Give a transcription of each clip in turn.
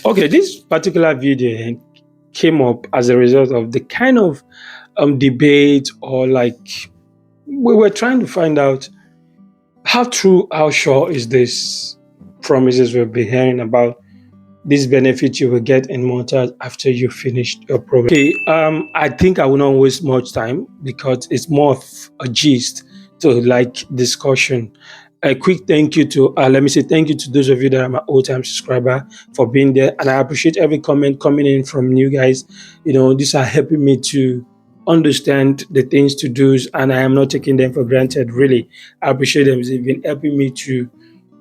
Okay, this particular video came up as a result of the kind of debate, or like we were trying to find out how true, how sure is this promises we've been hearing about this benefit you will get in Malta after you finish your program. Okay, I think I will not waste much time because it's more of a gist to like discussion. A quick thank you to let me say thank you to those of you that are my old time subscriber for being there, and I appreciate every comment coming in from you guys. These are helping me to understand the things to do, and I am not taking them for granted. Really, I appreciate them. They've been helping me to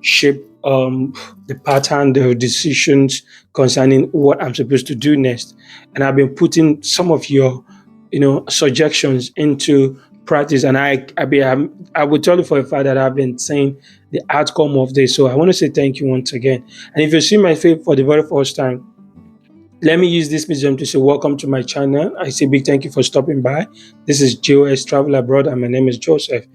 shape the pattern, the decisions concerning what I'm supposed to do next. And I've been putting some of your, suggestions into practice. And I will tell you for a fact that I've been saying the outcome of this. So I want to say thank you once again. And if you see my face for the very first time, let me use this medium to say welcome to my channel. I say big thank you for stopping by. This is J.O.S. Travel Abroad, and my name is Joseph.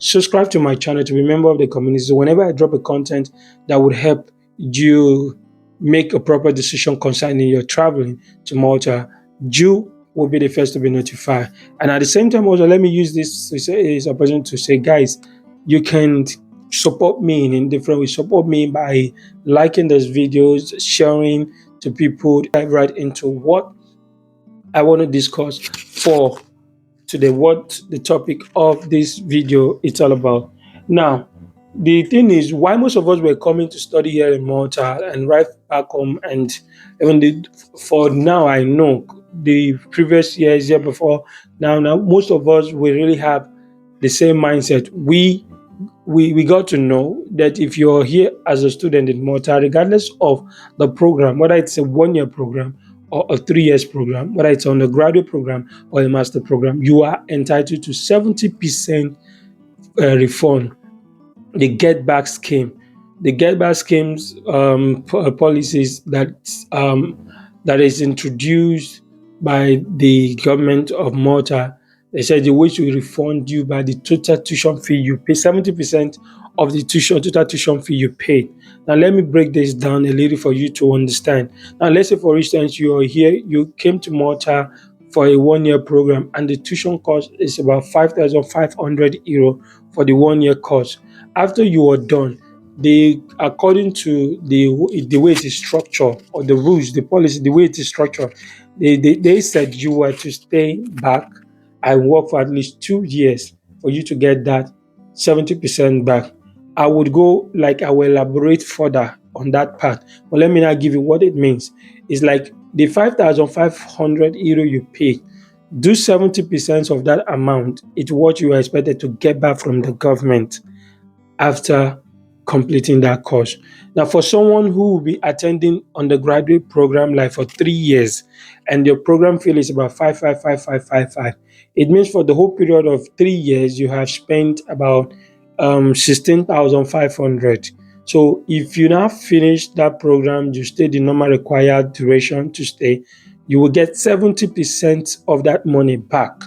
Subscribe to my channel to be a member of the community. So whenever I drop a content that would help you make a proper decision concerning your traveling to Malta, you will be the first to be notified. And at the same time, also let me use this opportunity to say, guys, you can support me in different ways. Support me by liking these videos, sharing to people. Dive right into what I want to discuss for today, what the topic of this video is all about. Now, the thing is, why most of us were coming to study here in Malta and right back home, and even for now, I know the previous years, year before, now most of us we really have the same mindset. We got to know that if you're here as a student in Malta, regardless of the program, whether it's a 1 year program or a 3 years program, whether it's on a graduate program or a master program, you are entitled to 70% refund. The get back scheme, the get back schemes policies that is introduced by the government of Malta. They said the way to refund you by the total tuition fee you pay, 70% of the total tuition fee you paid. Now let me break this down a little for you to understand. Now let's say for instance you are here, you came to Malta for a 1 year program, and the tuition cost is about 5,500 euro for the 1 year course. After you are done, according to the way it is structured, or the rules, the policy, the way it is structured, they said you were to stay back and work for at least 2 years for you to get that 70% back. I would go, like, I will elaborate further on that part, but let me now give you what it means. It's like the 5,500 euro you pay, do 70% of that amount. It's what you are expected to get back from the government after completing that course. Now, for someone who will be attending undergraduate program like for 3 years, and your program fee is about 5,555, it means for the whole period of 3 years you have spent about 16,500. So if you now finish that program, you stay the normal required duration to stay, you will get 70% of that money back.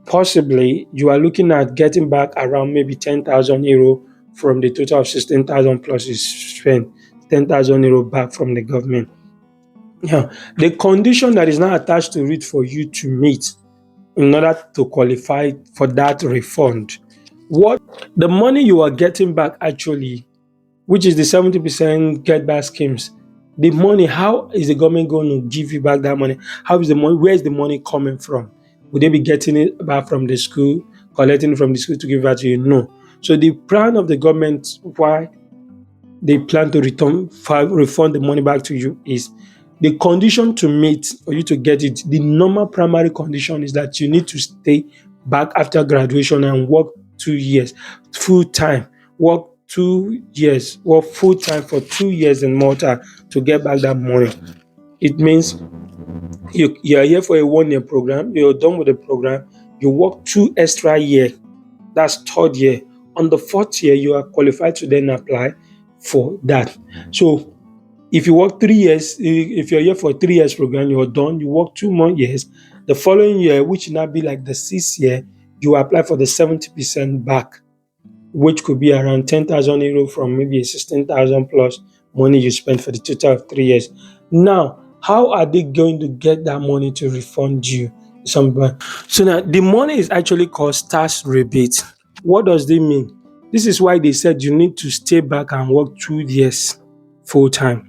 Possibly you are looking at getting back around maybe 10,000 euro from the total of 16,000 plus you spent, 10,000 euro back from the government. Yeah, the condition that is now attached to it for you to meet in order to qualify for that refund, what the money you are getting back actually, which is the 70% get back schemes, the money, how is the government going to give you back that money? How is the money, where is the money coming from? Would they be getting it back from the school, collecting it from the school to give back to you? No. So the plan of the government, why they plan to refund the money back to you, is the condition to meet for you to get it. The normal primary condition is that you need to stay back after graduation and work 2 years full time, work 2 years, work full time for 2 years in Malta to get back that money. It means you are here for a 1 year program, you're done with the program, you work 2 extra years, that's third year. On the fourth year, you are qualified to then apply for that. So if you work 3 years, if you're here for a 3 years program, you're done, you work 2 more years. The following year, which will now be like the 6th year, you apply for the 70% back, which could be around 10,000 euro from maybe a 16,000 plus money you spent for the total of 3 years. Now, how are they going to get that money to refund you? So now the money is actually called tax rebate. What does this mean? This is why they said you need to stay back and work 2 years full time.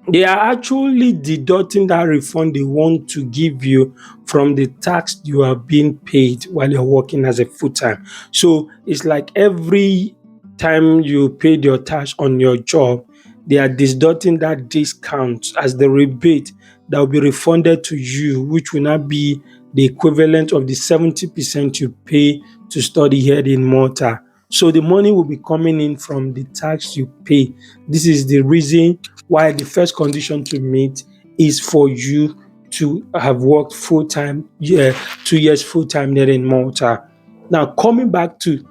They are actually deducting that refund they want to give you from the tax you are being paid while you're working as a full time. So it's like every time you paid your tax on your job, they are deducting that discount as the rebate that will be refunded to you, which will not be the equivalent of the 70% you pay to study here in Malta. So the money will be coming in from the tax you pay. This is the reason why the first condition to meet is for you to have worked full time, 2 years full time there in Malta. Now, coming back to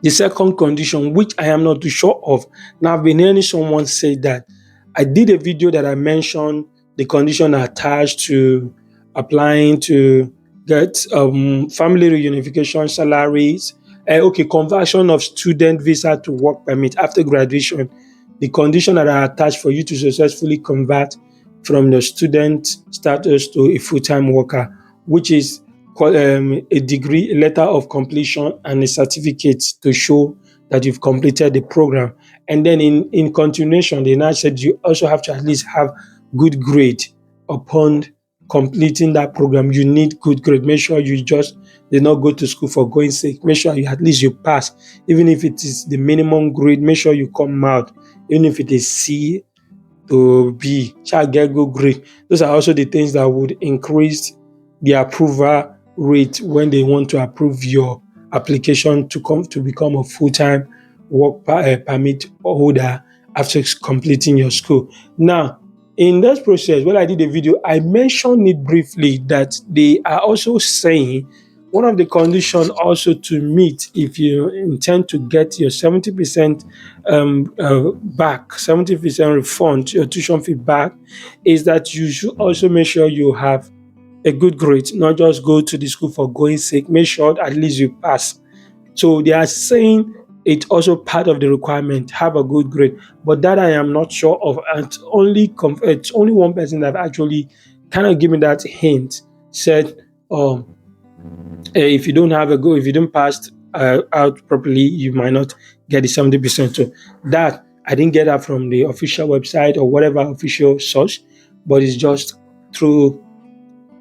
the second condition, which I am not too sure of. Now, I've been hearing someone say that I did a video that I mentioned the condition attached to applying to get family reunification salaries, okay, conversion of student visa to work permit after graduation. The condition that are attached for you to successfully convert from the student status to a full-time worker, which is a degree, a letter of completion, and a certificate to show that you've completed the program. And then in continuation, they now said you also have to at least have good grade upon completing that program. You need good grade. Make sure you just did not go to school for going sake. Make sure you at least you pass, even if it is the minimum grade. Make sure you come out, even if it is C to B, shall get good grade. Those are also the things that would increase the approval rate when they want to approve your application to come to become a full-time permit holder after completing your school. Now, in this process, when I did the video, I mentioned it briefly that they are also saying one of the conditions also to meet if you intend to get your 70% back, 70% refund, your tuition fee back, is that you should also make sure you have a good grade, not just go to the school for going sake. Make sure at least you pass. So they are saying it's also part of the requirement, have a good grade. But that I am not sure of. And it's only one person that actually kind of give me that hint, said, if you don't have a go, if you don't pass out properly, you might not get the 70%. So that I didn't get that from the official website or whatever official source, but it's just through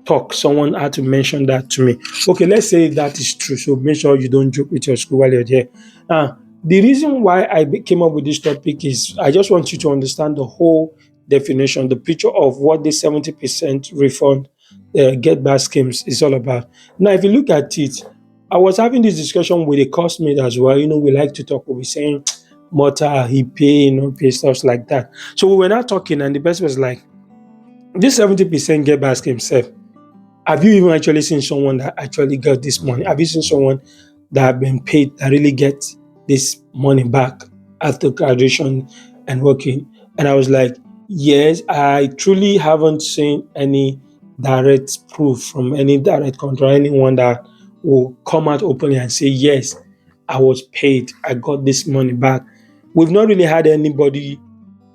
talk. Someone had to mention that to me. Okay, let's say that is true. So make sure you don't joke with your school while you're there. The reason why came up with this topic is I just want you to understand the whole definition, the picture of what the 70% refund get back schemes is all about. Now, if you look at it, I was having this discussion with a classmate as well. We like to talk. We'll be saying, Mota, he pay, pay stuff like that. So we were not talking, and the person was like, this 70% get back scheme self. Have you even actually seen someone that actually got this money? Have you seen someone that have been paid that really get this money back after graduation and working? And I was like, yes, I truly haven't seen any direct proof from any direct contract, anyone that will come out openly and say, yes, I was paid, I got this money back. We've not really had anybody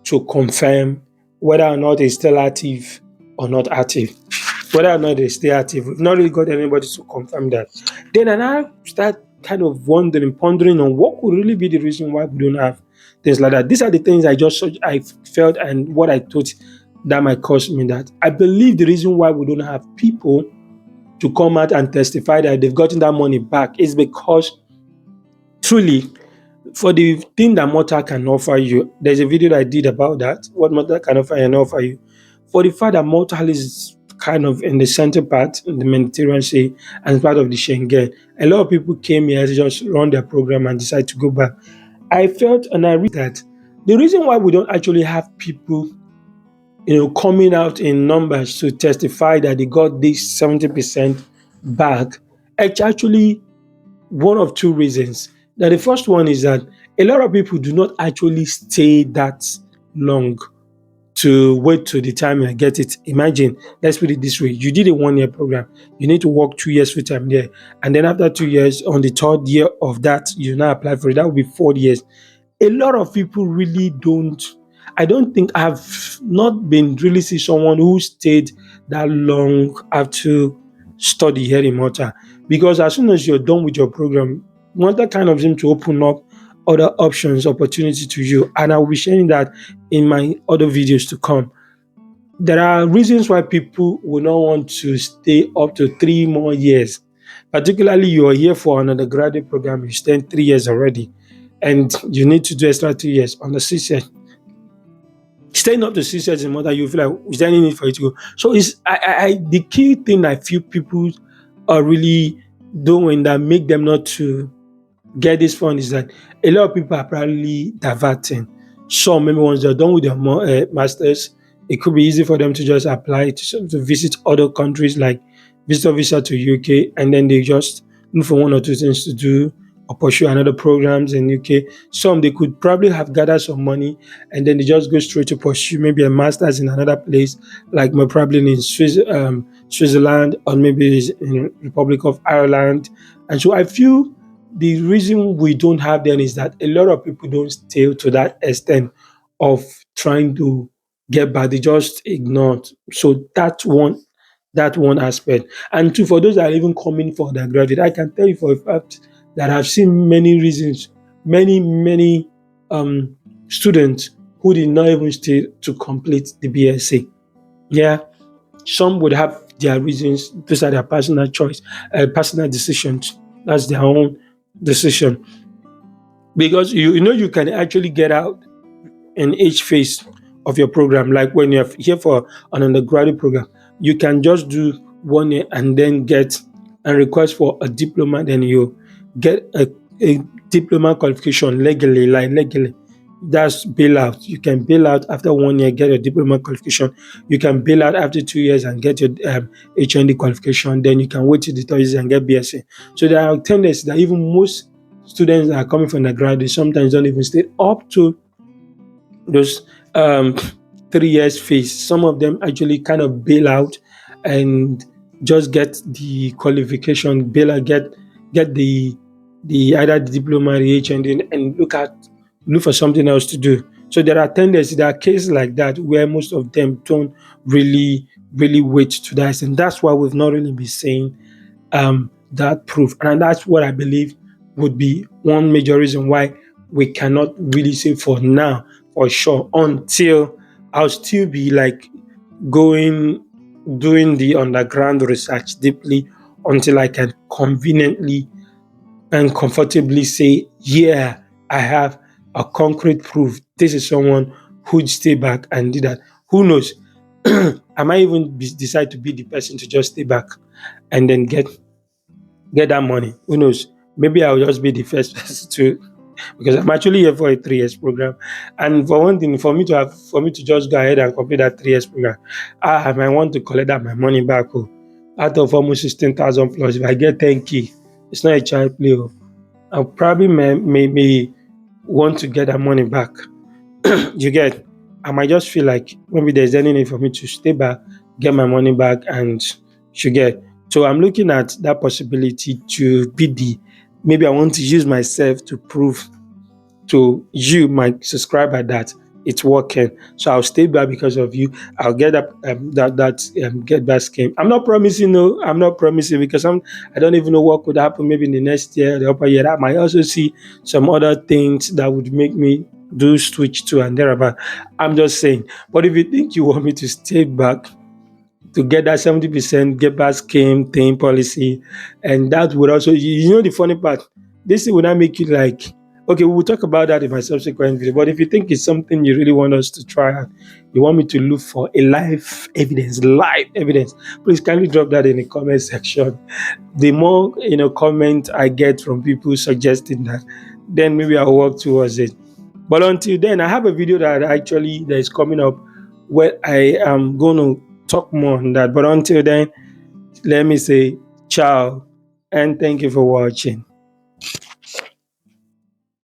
to confirm whether or not it's still active or not active, whether or not they stay active. We've not really got anybody to confirm that. Then I now start kind of wondering, pondering on what could really be the reason why we don't have things like that. These are the things I felt and what I thought that might cause me that. I believe the reason why we don't have people to come out and testify that they've gotten that money back is because truly for the thing that Malta can offer you, there's a video that I did about that, what Malta can offer you. For the fact that Malta is kind of in the center part, in the Mediterranean Sea, and part of the Schengen, a lot of people came here to just run their program and decide to go back. I felt and I read that the reason why we don't actually have people, coming out in numbers to testify that they got this 70% back, it's actually one of two reasons. Now, the first one is that a lot of people do not actually stay that long to wait to the time and get it. Imagine, let's put it this way: you did a 1 year program, you need to work 2 years full time there, and then after 2 years, on the third year of that, you now apply for it. That would be 4 years. A lot of people really don't. I don't think I've not been really see someone who stayed that long after study here in Malta. Because as soon as you're done with your program, Malta kind of seems to open up other options, opportunity to you. And I will be sharing that in my other videos to come. There are reasons why people will not want to stay up to 3 more years. Particularly, you are here for an undergraduate program, you spent 3 years already, and you need to do extra 2 years on the 6 years. Staying up to 6 years in Malta, you feel like, is there any need for you to go? So it's the key thing I feel people are really doing that make them not to get this fund is that a lot of people are probably diverting. Some, maybe once they're done with their masters, it could be easy for them to just apply to visit other countries, like visitor visa to UK, and then they just look for one or two things to do or pursue another programs in UK. Some, they could probably have gathered some money and then they just go straight to pursue maybe a master's in another place, like more probably in Switzerland, or maybe in Republic of Ireland. And so I feel the reason we don't have them is that a lot of people don't stay to that extent of trying to get back. They just ignore it. So that one aspect. And two, for those that are even coming for undergraduate, I can tell you for a fact that I've seen many reasons, many um, students who did not even stay to complete the BSc. Yeah, some would have their reasons. Those are their personal choice, personal decisions. That's their own decision. Because you know you can actually get out in each phase of your program. Like when you're here for an undergraduate program, you can just do 1 year and then get a request for a diploma. Then you get a diploma qualification legally, like legally. That's bailout. You can bail out after 1 year, get a diploma qualification. You can bail out after 2 years and get your HND qualification. Then you can wait till the 3 years and get BSc. So there are tendencies that even most students that are coming from the graduate sometimes don't even stay up to those 3 years phase. Some of them actually kind of bail out and just get the qualification, bail out, get the either the diploma, the HND, and look for something else to do. So there are tendencies, there are cases like that where most of them don't really wait to that, and that's why we've not really been saying that proof. And that's what I believe would be one major reason why we cannot really say for now, for sure, until I'll still be like going, doing the underground research deeply until I can conveniently and comfortably say, yeah, I have a concrete proof. This is someone who'd stay back and did that. Who knows? I might even decide to be the person to just stay back and then get that money. Who knows? Maybe I'll just be the first person to, because I'm actually here for a 3 years program. And for one thing, for me to just go ahead and complete that 3 years program, I might want to collect that my money back. Oh, out of almost 16,000 plus. If I get 10K, it's not a child play. Oh. I'll probably maybe want to get that money back. You get, I might just feel like maybe there's any need for me to stay back, get my money back, and you get. So I'm looking at that possibility to be maybe I want to use myself to prove to you, my subscriber, that it's working. So I'll stay back because of you. I'll get that get back scheme. I'm not promising, no. I'm not promising because I don't even know what could happen. Maybe in the next year, the upper year, I might also see some other things that would make me do switch to and thereabout. I'm just saying. But if you think you want me to stay back to get that 70% get back scheme thing policy. And that would also, you know, the funny part, this thing would not make you like, okay, we will talk about that in my subsequent video. But if you think it's something you really want us to try out, you want me to look for a live evidence, please kindly drop that in the comment section. The more comment I get from people suggesting that, then maybe I'll work towards it. But until then, I have a video that is coming up where I am going to talk more on that. But until then, let me say ciao and thank you for watching.